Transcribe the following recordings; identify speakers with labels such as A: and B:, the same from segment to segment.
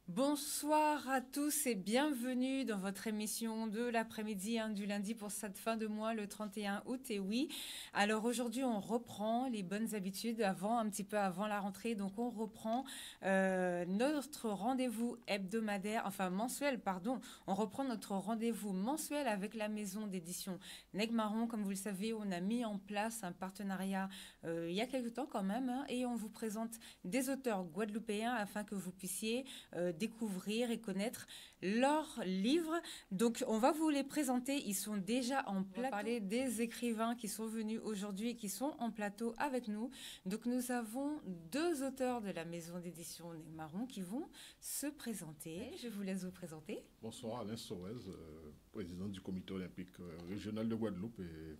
A: Bonsoir à tous et bienvenue dans votre émission de l'après-midi du lundi pour cette fin de mois le 31 août. Et oui, alors aujourd'hui on reprend les bonnes habitudes un petit peu avant la rentrée. Donc on reprend notre rendez-vous hebdomadaire, enfin mensuel, pardon. On reprend notre rendez-vous mensuel avec la maison d'édition Negmaron. Comme vous le savez, on a mis en place un partenariat il y a quelque temps quand même, et on vous présente des auteurs guadeloupéens afin que vous puissiez découvrir et connaître leurs livres. Donc, on va vous les présenter. Ils sont déjà en plateau. On va parler des écrivains qui sont venus aujourd'hui et qui sont en plateau avec nous. Donc, nous avons deux auteurs de la maison d'édition Negmaron qui vont se présenter. Je vous laisse vous présenter.
B: Bonsoir, Alain Sorez, président du comité olympique régional de Guadeloupe. Et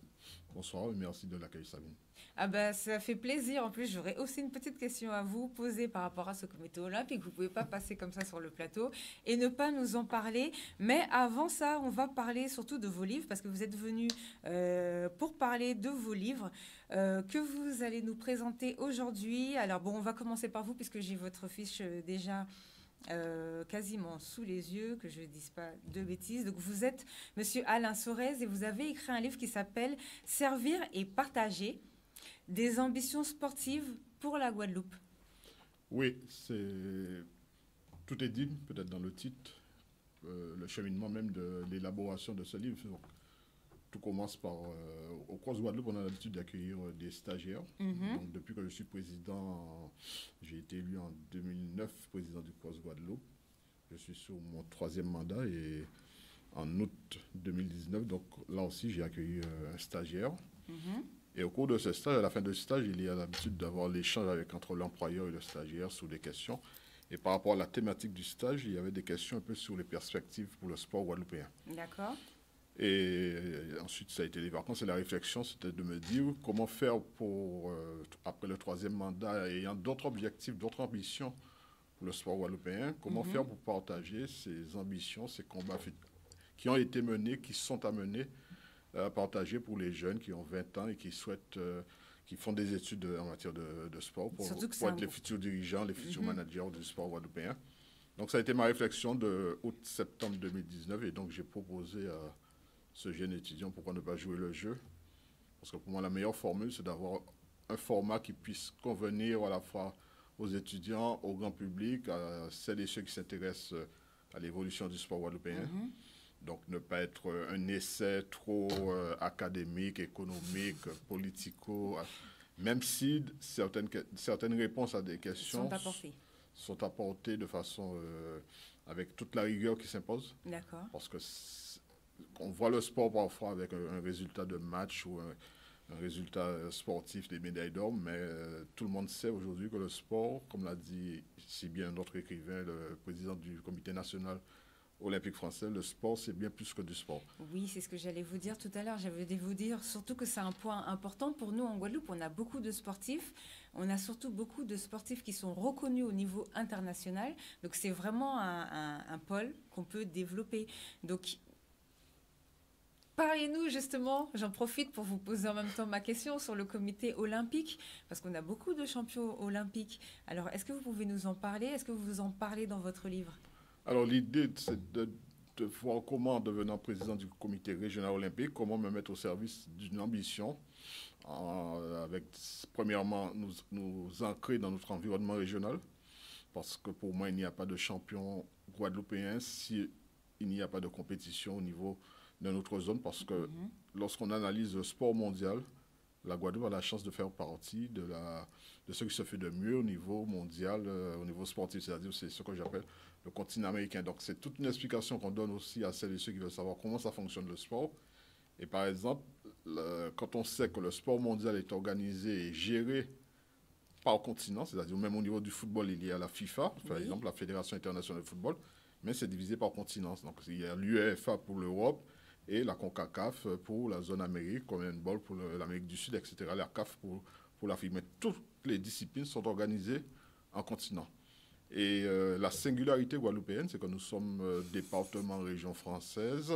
B: bonsoir et merci de l'accueil, Sabine.
A: Ah bah, ça fait plaisir. En plus, j'aurais aussi une petite question à vous poser par rapport à ce comité olympique. Vous ne pouvez pas passer comme ça sur le plateau et ne pas nous en parler. Mais avant ça, on va parler surtout de vos livres parce que vous êtes venus pour parler de vos livres que vous allez nous présenter aujourd'hui. Alors bon, on va commencer par vous puisque j'ai votre fiche déjà quasiment sous les yeux, que je ne dise pas de bêtises. Donc vous êtes Monsieur Alain Sorez et vous avez écrit un livre qui s'appelle Servir et partager. Des ambitions sportives pour la Guadeloupe.
B: Oui, tout est dit, peut-être dans le titre, le cheminement même de l'élaboration de ce livre. Donc, tout commence par, au Cross Guadeloupe, on a l'habitude d'accueillir des stagiaires. Donc, depuis que je suis président, j'ai été élu en 2009 président du Cross Guadeloupe. Je suis sur mon 3e mandat et en août 2019, donc là aussi j'ai accueilli un stagiaire. Et au cours de ce stage, à la fin de ce stage, il y a l'habitude d'avoir l'échange entre l'employeur et le stagiaire sur des questions. Et par rapport à la thématique du stage, il y avait des questions un peu sur les perspectives pour le sport guadeloupéen.
A: D'accord.
B: Et ensuite, ça a été les vacances et la réflexion, c'était de me dire comment faire pour, après le 3e mandat, ayant d'autres objectifs, d'autres ambitions pour le sport guadeloupéen, comment faire pour partager ces ambitions, ces combats qui ont été menés, qui sont à mener, à partager pour les jeunes qui ont 20 ans et qui souhaitent, qui font des études en matière de sport pour être les futurs dirigeants, les futurs managers du sport guadeloupéen. Donc ça a été ma réflexion de août-septembre 2019 et donc j'ai proposé à ce jeune étudiant pourquoi ne pas jouer le jeu. Parce que pour moi la meilleure formule c'est d'avoir un format qui puisse convenir à la fois aux étudiants, au grand public, à celles et ceux qui s'intéressent à l'évolution du sport guadeloupéen. Donc, ne pas être un essai trop académique, économique, politico, même si certaines réponses à des questions sont apportées de façon avec toute la rigueur qui s'impose.
A: D'accord.
B: Parce que on voit le sport parfois avec un résultat de match ou un résultat sportif des médailles d'or, mais tout le monde sait aujourd'hui que le sport, comme l'a dit si bien notre écrivain, le président du comité national olympique français, le sport, c'est bien plus que du sport.
A: Oui, c'est ce que j'allais vous dire tout à l'heure. J'allais vous dire surtout que c'est un point important pour nous en Guadeloupe. On a beaucoup de sportifs. On a surtout beaucoup de sportifs qui sont reconnus au niveau international. Donc, c'est vraiment un pôle qu'on peut développer. Donc, parlez-nous justement, j'en profite pour vous poser en même temps ma question sur le comité olympique, parce qu'on a beaucoup de champions olympiques. Alors, est-ce que vous pouvez nous en parler? Est-ce que vous en parlez dans votre livre?
B: Alors l'idée, c'est de voir comment, en devenant président du comité régional olympique, comment me mettre au service d'une ambition, avec premièrement nous ancrer dans notre environnement régional, parce que pour moi, il n'y a pas de champion guadeloupéen s'il n'y a pas de compétition au niveau de notre zone, parce que lorsqu'on analyse le sport mondial, la Guadeloupe a la chance de faire partie de ce qui se fait de mieux au niveau mondial, au niveau sportif, c'est-à-dire c'est ce que j'appelle le continent américain. Donc c'est toute une explication qu'on donne aussi à celles et ceux qui veulent savoir comment ça fonctionne le sport. Et par exemple, quand on sait que le sport mondial est organisé et géré par continent, c'est-à-dire même au niveau du football, il y a la FIFA, par exemple la Fédération internationale de football, mais c'est divisé par continent. Donc il y a l'UEFA pour l'Europe, et la CONCACAF pour la zone Amérique, CONMEBOL pour l'Amérique du Sud, etc. La CAF pour l'Afrique. Mais toutes les disciplines sont organisées en continent. Et la singularité guadeloupéenne, c'est que nous sommes département région française,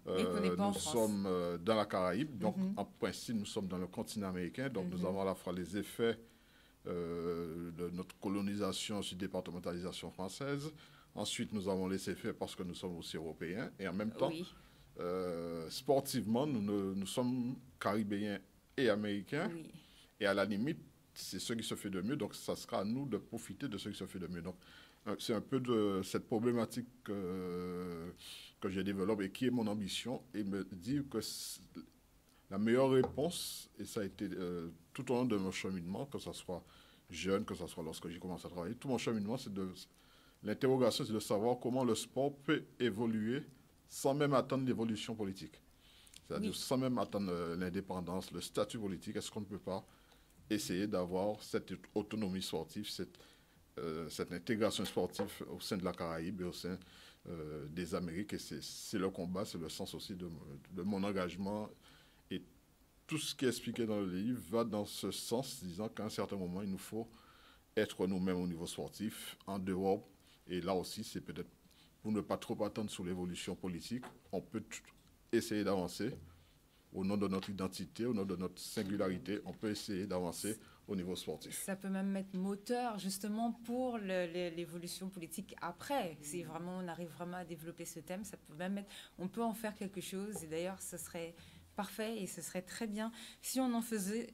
B: nous sommes dans la Caraïbe, donc en principe nous sommes dans le continent américain, donc nous avons à la fois les effets de notre colonisation sur départementalisation française, Ensuite, nous avons laissé faire parce que nous sommes aussi européens. Et en même temps,
A: Oui,
B: sportivement, nous sommes caribéens et américains.
A: oui,
B: Et à la limite, c'est ce qui se fait de mieux. Donc, ça sera à nous de profiter de ce qui se fait de mieux. Donc, c'est un peu de cette problématique que je développe et qui est mon ambition. Et me dire que la meilleure réponse, et ça a été tout au long de mon cheminement, que ce soit jeune, que ce soit lorsque j'ai commencé à travailler, tout mon cheminement, l'interrogation, c'est de savoir comment le sport peut évoluer sans même attendre l'évolution politique. C'est-à-dire
A: oui.
B: sans même attendre l'indépendance, le statut politique. Est-ce qu'on ne peut pas essayer d'avoir cette autonomie sportive, cette intégration sportive au sein de la Caraïbe et au sein des Amériques? Et c'est le combat, c'est le sens aussi de mon engagement. Et tout ce qui est expliqué dans le livre va dans ce sens, disant qu'à un certain moment, il nous faut être nous-mêmes au niveau sportif, en dehors. Et là aussi, c'est peut-être pour ne pas trop attendre sur l'évolution politique, on peut essayer d'avancer au nom de notre identité, au nom de notre singularité, on peut essayer d'avancer au niveau sportif.
A: Ça peut même être moteur justement pour l'évolution politique après. Si vraiment on arrive vraiment à développer ce thème, ça peut même être, on peut en faire quelque chose. Et d'ailleurs, ce serait parfait et ce serait très bien si on en faisait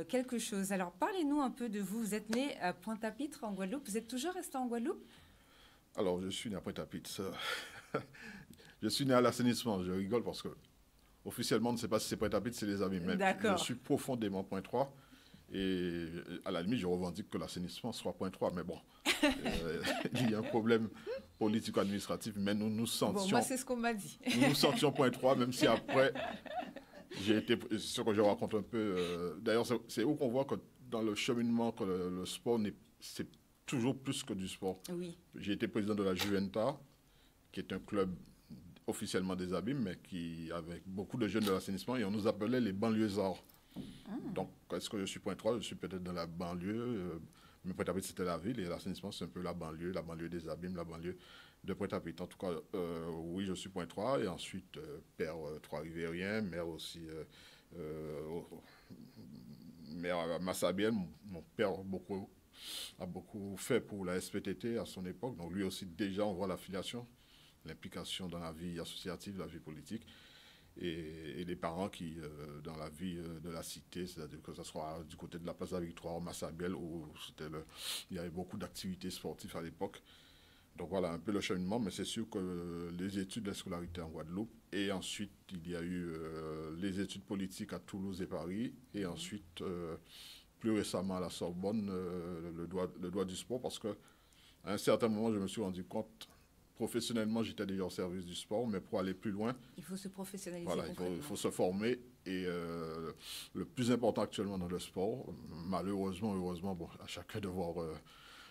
A: quelque chose. Alors, parlez-nous un peu de vous. Vous êtes né à Pointe-à-Pitre en Guadeloupe. Vous êtes toujours resté en Guadeloupe?
B: Alors, je suis né à Pointe-à-Pitre. Je suis né à l'assainissement. Je rigole parce que officiellement, on ne sait pas si c'est Pointe-à-Pitre, c'est les amis. Mais je
A: D'accord.
B: suis profondément Pointe-3. Et à la limite, je revendique que l'assainissement soit Pointe-3. Mais bon, il y a un problème politico-administratif. Mais nous nous
A: Bon,
B: sentions,
A: moi, c'est ce qu'on m'a dit.
B: nous nous sentions Pointe-3, même si après, j'ai été, ce que je raconte un peu. D'ailleurs, c'est où qu'on voit que dans le cheminement, que le sport, c'est toujours plus que du sport.
A: Oui.
B: J'ai été président de la Juventa, qui est un club officiellement des Abîmes, mais qui avec beaucoup de jeunes de l'assainissement, et on nous appelait les banlieusards. Donc, est-ce que je suis Pointe-3? Je suis peut-être dans la banlieue, mais Pointe-à-Pitre, c'était la ville, et l'assainissement, c'est un peu la banlieue des Abîmes, la banlieue de Pointe-à-Pitre. En tout cas, oui, je suis Pointe-3, et ensuite, père Trois-Rivérien, mère aussi, mère à Massabielle. Mon père a beaucoup fait pour la SPTT à son époque, donc lui aussi, déjà, on voit l'affiliation, l'implication dans la vie associative, la vie politique, et les parents qui, dans la vie de la cité, c'est-à-dire que ce soit du côté de la place de la Victoire, Massabielle, où il y avait beaucoup d'activités sportives à l'époque. Donc voilà un peu le cheminement, mais c'est sûr que les études de la scolarité en Guadeloupe, et ensuite il y a eu les études politiques à Toulouse et Paris, et ensuite, plus récemment à la Sorbonne, le droit du sport, parce que à un certain moment, je me suis rendu compte, professionnellement, j'étais déjà au service du sport, mais pour aller plus loin,
A: Il faut se professionnaliser
B: voilà, il
A: concrètement.
B: faut se former. Et le plus important actuellement dans le sport, malheureusement, heureusement, bon, à chacun de voir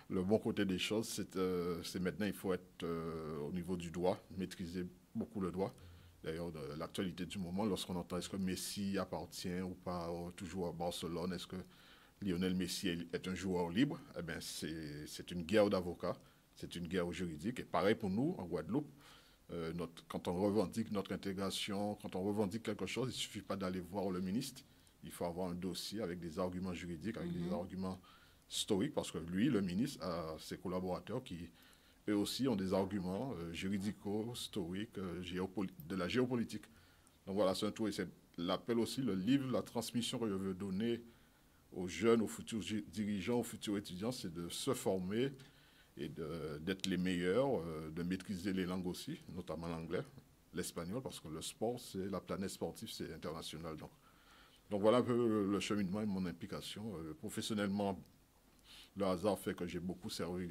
B: le bon côté des choses, c'est maintenant, il faut être au niveau du droit, maîtriser beaucoup le droit. D'ailleurs, de l'actualité du moment, lorsqu'on entend est-ce que Messi appartient ou pas toujours à Barcelone, est-ce que Lionel Messi est un joueur libre, eh bien, c'est une guerre d'avocats, c'est une guerre juridique. Et pareil pour nous, en Guadeloupe, quand on revendique notre intégration, quand on revendique quelque chose, il ne suffit pas d'aller voir le ministre. Il faut avoir un dossier avec des arguments juridiques, avec des arguments historiques, parce que lui, le ministre, a ses collaborateurs qui, eux aussi, ont des arguments juridico-historiques, de la géopolitique. Donc voilà, c'est un tout. Et c'est l'appel aussi, le livre, la transmission que je veux donner aux jeunes, aux futurs dirigeants, aux futurs étudiants, c'est de se former et d'être les meilleurs, de maîtriser les langues aussi, notamment l'anglais, l'espagnol, parce que le sport, c'est la planète sportive, c'est international. Donc voilà un peu le cheminement et mon implication. Professionnellement, le hasard fait que j'ai beaucoup servi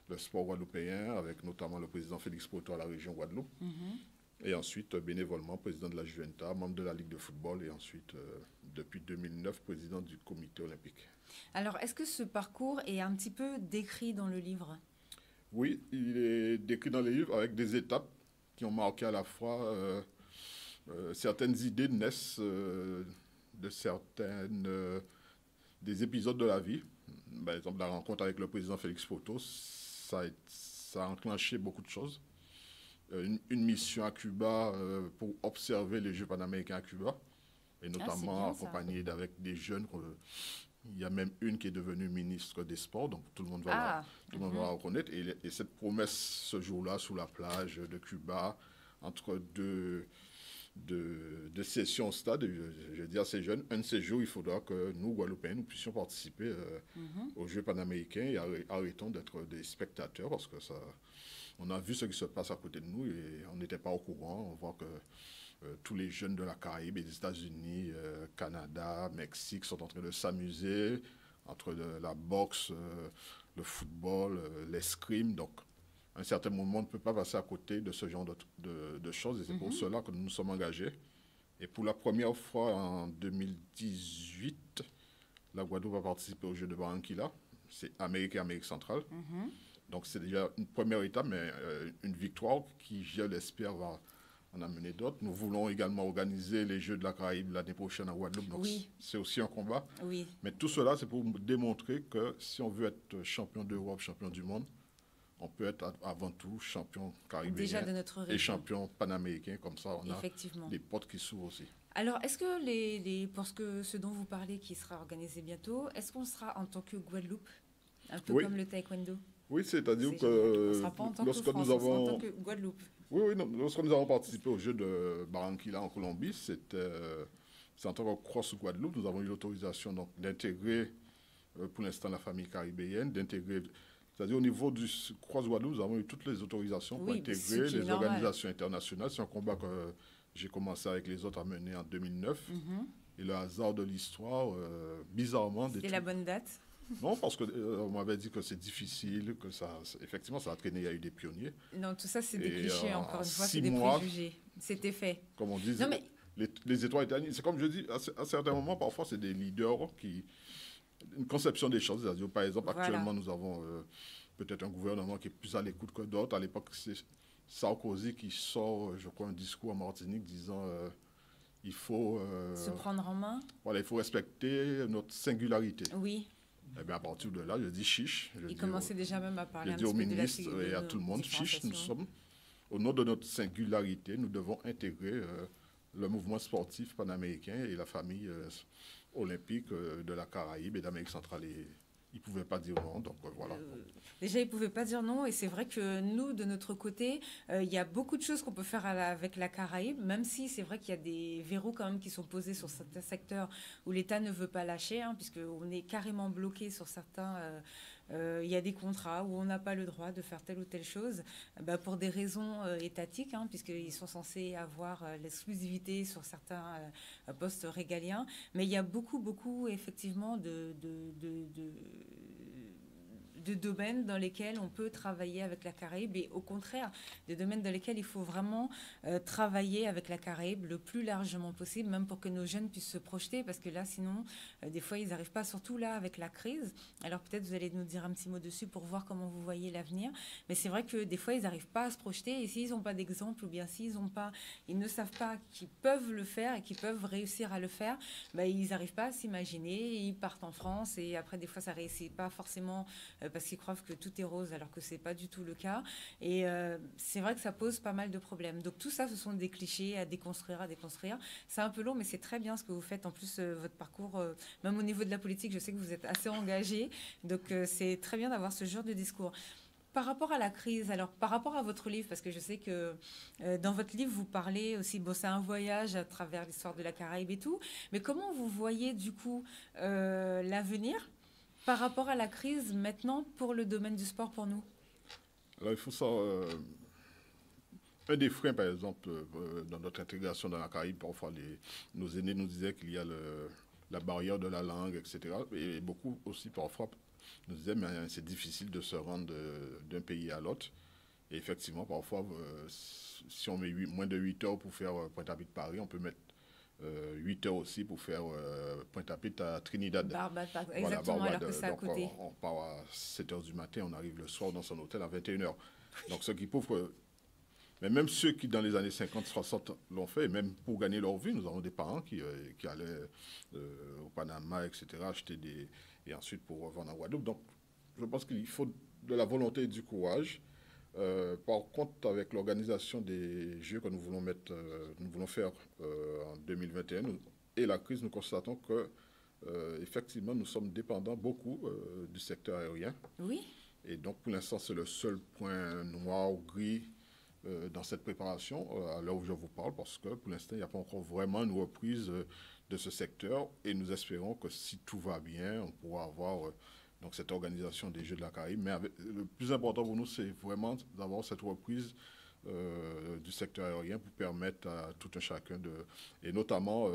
B: le sport guadeloupéen, avec notamment le président Félix Proto à la région Guadeloupe. Et ensuite, bénévolement, président de la Juventa, membre de la Ligue de football, et ensuite, depuis 2009, président du comité olympique.
A: Alors, est-ce que ce parcours est un petit peu décrit dans le livre?
B: Oui, il est décrit dans les livres avec des étapes qui ont marqué à la fois certaines idées naissent de des épisodes de la vie. Par exemple, la rencontre avec le président Félix Proto, ça a enclenché beaucoup de choses. Une mission à Cuba pour observer les Jeux panaméricains à Cuba, et notamment
A: bien,
B: accompagné avec des jeunes Il y a même une qui est devenue ministre des Sports, donc tout le monde va, tout le monde va la reconnaître. Et cette promesse, ce jour-là, sous la plage de Cuba, entre deux sessions au stade, je dis à ces jeunes, un de ces jours, il faudra que nous, Guadeloupéens, nous puissions participer aux Jeux panaméricains et arrêtons d'être des spectateurs, parce que ça, on a vu ce qui se passe à côté de nous et on n'était pas au courant. On voit que tous les jeunes de la Caraïbe, les États-Unis, Canada, Mexique sont en train de s'amuser entre la boxe, le football, l'escrime. Donc, à un certain moment, on ne peut pas passer à côté de ce genre de choses. Et c'est pour cela que nous nous sommes engagés. Et pour la première fois en 2018, la Guadeloupe va participer aux Jeux de Barranquilla. C'est Amérique et Amérique centrale. Donc, c'est déjà une première étape, mais une victoire qui, je l'espère, va en amener d'autres. Nous voulons également organiser les Jeux de la Caraïbe l'année prochaine à Guadeloupe. Donc, c'est aussi un combat. Mais tout cela, c'est pour démontrer que si on veut être champion d'Europe, champion du monde, on peut être avant tout champion caribéen et champion panaméricain. Comme ça, on a des portes qui s'ouvrent aussi.
A: Alors, est-ce que pour ce dont vous parlez, qui sera organisé bientôt, est-ce qu'on sera en tant que Guadeloupe, un peu comme le taekwondo?
B: Oui, c'est-à-dire que lorsque nous avons...
A: en tant que Guadeloupe.
B: Oui, non, lorsque nous avons participé au jeu de Barranquilla en Colombie, c'est en tant que Cross Guadeloupe, nous avons eu l'autorisation d'intégrer, pour l'instant, la famille caribéenne, d'intégrer... C'est-à-dire au niveau du Cross Guadeloupe, nous avons eu toutes les autorisations pour intégrer les organisations internationales. C'est un combat que j'ai commencé avec les autres à mener en 2009. Et le hasard de l'histoire, bizarrement...
A: C'était la bonne date?
B: Non, parce qu'on m'avait dit que c'est difficile, que ça, effectivement, ça a traîné, il y a eu des pionniers.
A: Non, tout ça, c'est des clichés, encore une fois, c'est des préjugés. C'était fait.
B: Comme on dit, les étoiles étaient alignées. C'est comme je dis, à certains moments, parfois, c'est des leaders qui... Une conception des choses, c'est-à-dire, par exemple, actuellement, nous avons peut-être un gouvernement qui est plus à l'écoute que d'autres. À l'époque, c'est Sarkozy qui sort, je crois, un discours en Martinique disant... il faut...
A: se prendre en main.
B: Voilà, il faut respecter notre singularité.
A: Oui.
B: Eh bien, à partir de là, je dis chiche.
A: Il commençait déjà même à parler
B: un petit peu de la sécurité. Je dis au ministre et à tout le monde, chiche, nous sommes, au nom de notre singularité, nous devons intégrer le mouvement sportif panaméricain et la famille olympique de la Caraïbe et d'Amérique centrale. Et ils ne pouvaient pas dire non, donc voilà.
A: Déjà, ils ne pouvaient pas dire non, et c'est vrai que nous, de notre côté, il y a beaucoup de choses qu'on peut faire avec la Caraïbe, même si c'est vrai qu'il y a des verrous quand même qui sont posés sur certains secteurs où l'État ne veut pas lâcher, puisqu'on est carrément bloqué sur certains... il y a des contrats où on n'a pas le droit de faire telle ou telle chose pour des raisons étatiques, puisqu'ils sont censés avoir l'exclusivité sur certains postes régaliens. Mais il y a beaucoup, effectivement, de domaines dans lesquels on peut travailler avec la Caraïbe et au contraire, des domaines dans lesquels il faut vraiment travailler avec la Caraïbe le plus largement possible, même pour que nos jeunes puissent se projeter, parce que là, sinon, des fois, ils n'arrivent pas, surtout là, avec la crise. Alors peut-être vous allez nous dire un petit mot dessus pour voir comment vous voyez l'avenir, mais c'est vrai que des fois, ils n'arrivent pas à se projeter, et s'ils n'ont pas d'exemple, ou bien ils ne savent pas qu'ils peuvent le faire et qu'ils peuvent réussir à le faire, ils n'arrivent pas à s'imaginer, ils partent en France, et après, des fois, ça ne réussit pas forcément parce qu'ils croient que tout est rose alors que ce n'est pas du tout le cas. Et c'est vrai que ça pose pas mal de problèmes. Donc tout ça, ce sont des clichés à déconstruire. C'est un peu long, mais c'est très bien ce que vous faites. En plus, votre parcours, même au niveau de la politique, je sais que vous êtes assez engagé. Donc c'est très bien d'avoir ce genre de discours. Par rapport à la crise, alors par rapport à votre livre, parce que je sais que dans votre livre, vous parlez aussi, c'est un voyage à travers l'histoire de la Caraïbe et tout, mais comment vous voyez du coup l'avenir par rapport à la crise maintenant pour le domaine du sport pour nous?
B: Alors il faut ça. Un des freins, par exemple, dans notre intégration dans la Caraïbe, parfois nos aînés nous disaient qu'il y a la barrière de la langue, etc. Et beaucoup aussi parfois nous disaient mais c'est difficile de se rendre d'un pays à l'autre. Et effectivement, parfois, si on met moins de 8 heures pour faire Pointe-à-Pitre Paris, on peut mettre 8 heures aussi pour faire Pointe-à-Pitre à Trinidad.
A: Barbade, exactement, voilà, alors que c'est à côté.
B: On part à 7 heures du matin, on arrive le soir dans son hôtel à 21 heures. Donc, ce qui prouve que... Mais même ceux qui, dans les années 50-60, l'ont fait, et même pour gagner leur vie, nous avons des parents qui allaient au Panama, etc., acheter et ensuite pour revendre en Guadeloupe. Donc, je pense qu'il faut de la volonté et du courage. Par contre, avec l'organisation des Jeux que nous voulons faire en 2021 et la crise, nous constatons que effectivement, nous sommes dépendants beaucoup du secteur aérien.
A: Oui.
B: Et donc, pour l'instant, c'est le seul point noir ou gris dans cette préparation, à l'heure où je vous parle, parce que pour l'instant, il n'y a pas encore vraiment une reprise de ce secteur. Et nous espérons que si tout va bien, on pourra avoir donc cette organisation des Jeux de la Caraïbe. Mais le plus important pour nous, c'est vraiment d'avoir cette reprise du secteur aérien pour permettre à tout un chacun et notamment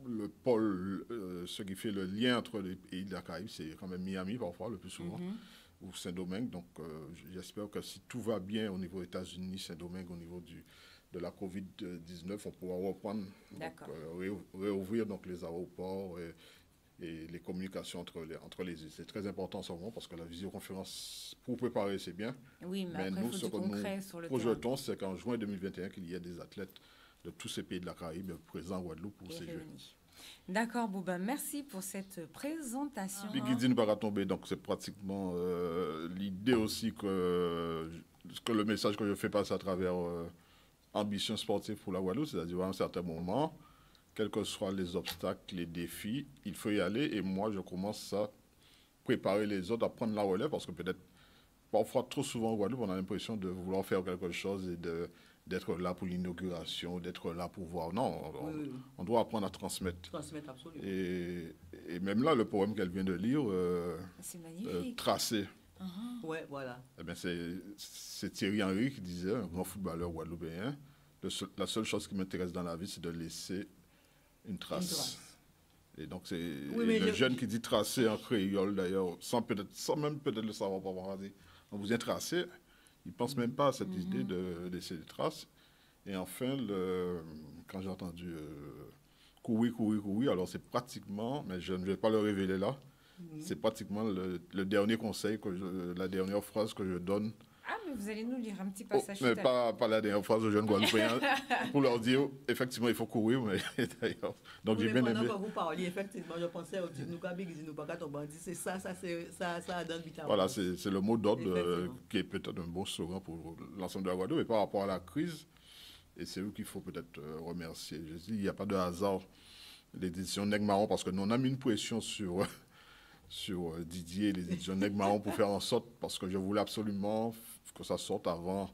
B: le pôle, ce qui fait le lien entre les pays de la Caraïbe, c'est quand même Miami parfois, le plus souvent, ou Saint-Domingue. Donc j'espère que si tout va bien au niveau des États-Unis, Saint-Domingue, au niveau de la COVID-19, on pourra reprendre, donc, réouvrir donc, les aéroports et les communications entre les îles. C'est très important en ce moment parce que la visioconférence, pour préparer, c'est bien.
A: Oui, mais après,
B: nous,
A: il faut du concret sur le
B: projetons, c'est qu'en juin 2021, qu'il y ait des athlètes de tous ces pays de la Caraïbe présents à Guadeloupe pour ces Jeux.
A: D'accord, Bouba, merci pour cette présentation.
B: Puis Guidi ne va pas tomber, donc c'est pratiquement l'idée aussi que le message que je fais passer à travers Ambition sportive pour la Guadeloupe, c'est-à-dire à un certain moment, quels que soient les obstacles, les défis, il faut y aller. Et moi, je commence à préparer les autres à prendre la relève parce que peut-être, parfois, trop souvent au Guadeloupe, on a l'impression de vouloir faire quelque chose et d'être là pour l'inauguration, d'être là pour voir. Non, on doit apprendre à transmettre.
C: Transmettre, absolument.
B: Et même là, le poème qu'elle vient de lire,
A: c'est magnifique.
B: Tracé.
C: Ouais, voilà.
B: Eh bien, c'est Thierry Henry qui disait, un grand footballeur guadeloupéen, la seule chose qui m'intéresse dans la vie, c'est de laisser une trace. Et donc, c'est le jeune qui dit tracer en créole, d'ailleurs, sans même peut-être le savoir pas voir. On vous a tracé, il ne pense même pas à cette idée de laisser des traces. Et enfin, quand j'ai entendu courir, alors c'est pratiquement, mais je ne vais pas le révéler là, c'est pratiquement le dernier conseil, la dernière phrase que je donne.
A: Ah, mais vous allez nous lire un petit passage.
B: Mais pas la dernière phrase aux jeunes Guadeloupéens, pour leur dire, effectivement, il faut courir, mais d'ailleurs. Donc, j'ai bien aimé.
C: Pendant que vous parliez, effectivement, je pensais au nous pas c'est ça donne vitamine.
B: Voilà, c'est le mot d'ordre qui est peut-être un bon slogan pour l'ensemble de la Guadeloupe. Et par rapport à la crise, et c'est eux qu'il faut peut-être remercier. Je dis, il n'y a pas de hasard, l'édition Nègre Marron, parce que nous, on a mis une pression sur Didier et les éditions Nègre Marron pour faire en sorte, parce que je voulais absolument que ça sorte avant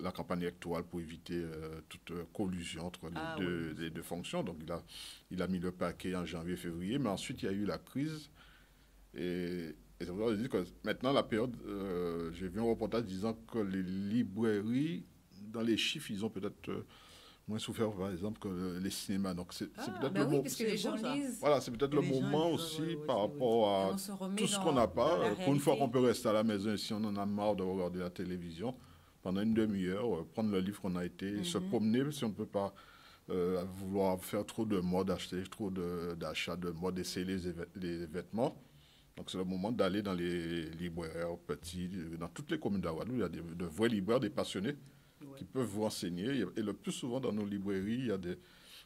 B: la campagne électorale pour éviter toute collusion entre les deux fonctions. Donc il a mis le paquet en janvier-février, mais ensuite il y a eu la crise. Et c'est pour ça que je dis que maintenant la période, j'ai vu un reportage disant que les librairies, dans les chiffres, ils ont peut-être moins souffert, par exemple, que les cinémas. Donc, c'est peut-être le moment.
A: Parce que les gens lisent.
B: Voilà, c'est peut-être le moment aussi par rapport à tout ce qu'on n'a pas. Pour une fois qu'on peut rester à la maison et si on en a marre de regarder la télévision, pendant une demi-heure, prendre le livre qu'on a été, se promener, si on ne peut pas vouloir faire trop de mode, acheter trop d'achats de mode, essayer les vêtements. Donc, c'est le moment d'aller dans les libraires petits, dans toutes les communes d'Awadou. Il y a de vrais libraires, des passionnés qui peuvent vous enseigner. Et le plus souvent, dans nos librairies, il y a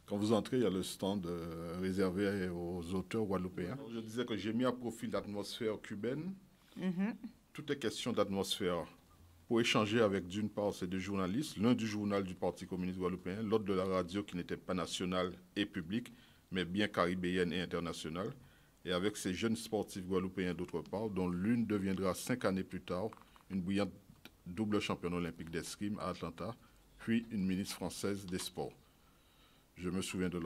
B: quand vous entrez, il y a le stand réservé aux auteurs guadeloupéens. Je disais que j'ai mis à profit l'atmosphère cubaine. Tout est question d'atmosphère. Pour échanger avec, d'une part, ces deux journalistes, l'un du journal du Parti communiste guadeloupéen, l'autre de la radio qui n'était pas nationale et publique, mais bien caribéenne et internationale, et avec ces jeunes sportifs guadeloupéens d'autre part, dont l'une deviendra 5 années plus tard une brillante double championne olympique d'escrime à Atlanta, puis une ministre française des Sports. Je me souviens de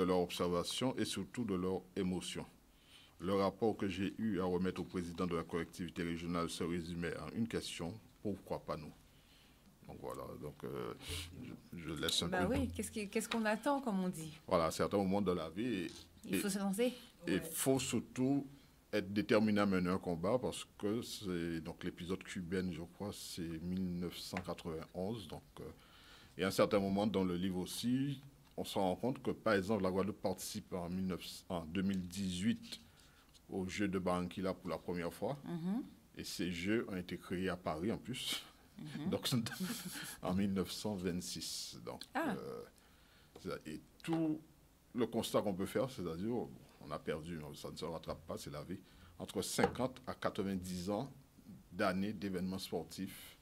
B: leur observation et surtout de leur émotion. Le rapport que j'ai eu à remettre au président de la collectivité régionale se résumait en une question: pourquoi pas nous? Donc voilà, je laisse un peu.
A: Oui, qu'est-ce qu'on attend, comme on dit?
B: Voilà, à certains moments de la vie.
A: Il faut se lancer.
B: Et il faut surtout être déterminé à mener un combat parce que c'est donc l'épisode cubain, je crois, c'est 1991. Donc, et à un certain moment dans le livre aussi, on se rend compte que, par exemple, la Guadeloupe participe en 2018 aux Jeux de Barranquilla pour la première fois. Et ces Jeux ont été créés à Paris en plus, donc en 1926. Donc, et tout le constat qu'on peut faire, c'est-à-dire, on a perdu, ça ne se rattrape pas, c'est la vie, entre 50 à 90 ans d'années d'événements sportifs.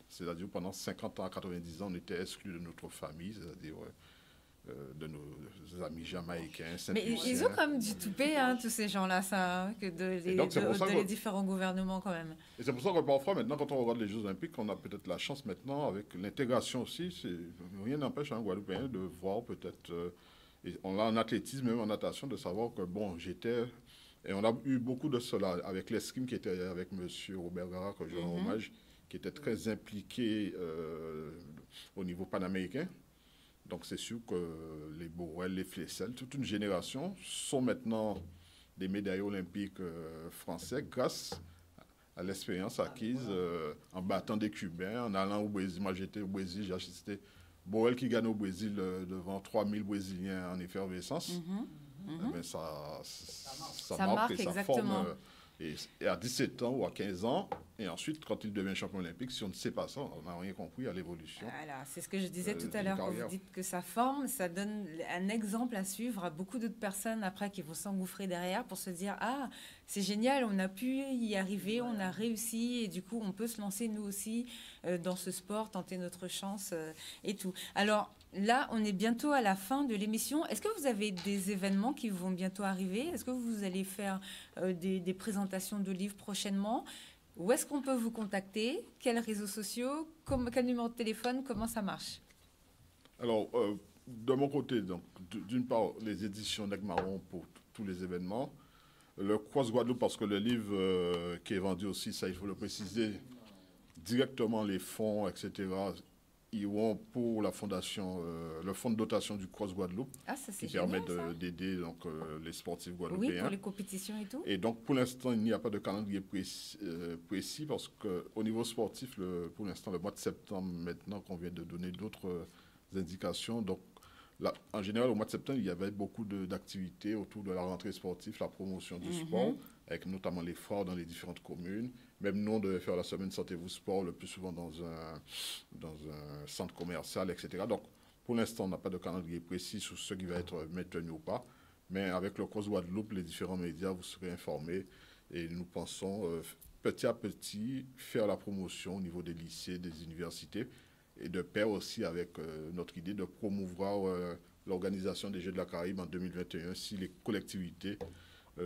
B: C'est-à-dire, pendant 50 ans à 90 ans, on était exclus de notre famille, c'est-à-dire de nos amis jamaïcains,
A: Mais ils ont quand même du toupet, hein, tous ces gens-là, ça, hein, que les différents gouvernements quand même.
B: Et c'est pour ça que parfois, maintenant, quand on regarde les Jeux Olympiques, on a peut-être la chance maintenant, avec l'intégration aussi, rien n'empêche un Guadeloupéen de voir peut-être, et on a en athlétisme, même en natation, de savoir que, bon, et on a eu beaucoup de cela, avec l'escrime qui était avec M. Robert Gara, que je rends hommage, qui était très impliqué au niveau panaméricain. Donc c'est sûr que les Borel, les Flessel, toute une génération sont maintenant des médaillés olympiques français grâce à l'expérience acquise en battant des Cubains, en allant au Brésil. Moi j'étais au Brésil, j'ai assisté Borel qui gagne au Brésil devant 3000 Brésiliens en effervescence. Ben, ça marque et ça
A: exactement.
B: forme. Et à 17 ans ou à 15 ans, et ensuite, quand il devient champion olympique, si on ne sait pas ça, on n'a rien compris à l'évolution.
A: Voilà, c'est ce que je disais tout à l'heure, quand vous dites que ça forme, ça donne un exemple à suivre à beaucoup d'autres personnes après qui vont s'engouffrer derrière pour se dire « Ah, c'est génial, on a pu y arriver, on a réussi, et du coup, on peut se lancer nous aussi dans ce sport, tenter notre chance et tout. » Alors, là, on est bientôt à la fin de l'émission. Est-ce que vous avez des événements qui vont bientôt arriver? Est-ce que vous allez faire des présentations de livres prochainement? Où est-ce qu'on peut vous contacter? Quels réseaux sociaux? Quel numéro de téléphone? Comment ça marche?
B: Alors, de mon côté, donc, d'une part, les éditions Negmaron pour tous les événements. Le Cross Guadeloupe, parce que le livre qui est vendu aussi, ça il faut le préciser, directement les fonds, etc., ils vont pour la fondation, le fonds de dotation du Cross Guadeloupe, qui permet d'aider les sportifs guadeloupéens.
A: Oui, pour les compétitions et tout.
B: Et donc, pour l'instant, il n'y a pas de calendrier précis parce qu'au niveau sportif, pour l'instant, le mois de septembre, maintenant qu'on vient de donner d'autres indications, donc là, en général, au mois de septembre, il y avait beaucoup d'activités autour de la rentrée sportive, la promotion du sport, avec notamment les forts dans les différentes communes. Même nous, on devait faire la semaine Sentez-vous Sport, le plus souvent dans un centre commercial, etc. Donc, pour l'instant, on n'a pas de calendrier précis sur ce qui va être maintenu ou pas. Mais avec le Cross Guadeloupe, les différents médias, vous serez informés. Et nous pensons, petit à petit, faire la promotion au niveau des lycées, des universités. Et de pair aussi avec notre idée de promouvoir l'organisation des Jeux de la Caraïbe en 2021 si les collectivités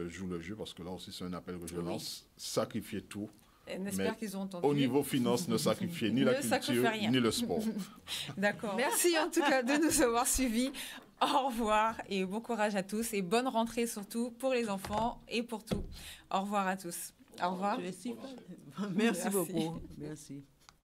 B: jouent le jeu. Parce que là aussi, c'est un appel que je lance. Sacrifier tout.
A: On espère qu'ils ont entendu.
B: Au niveau finance, ne sacrifiez ni la culture, ni le sport.
A: D'accord. Merci en tout cas de nous avoir suivis. Au revoir et bon courage à tous et bonne rentrée surtout pour les enfants et pour tout. Au revoir à tous. Au revoir.
C: Merci beaucoup. Merci.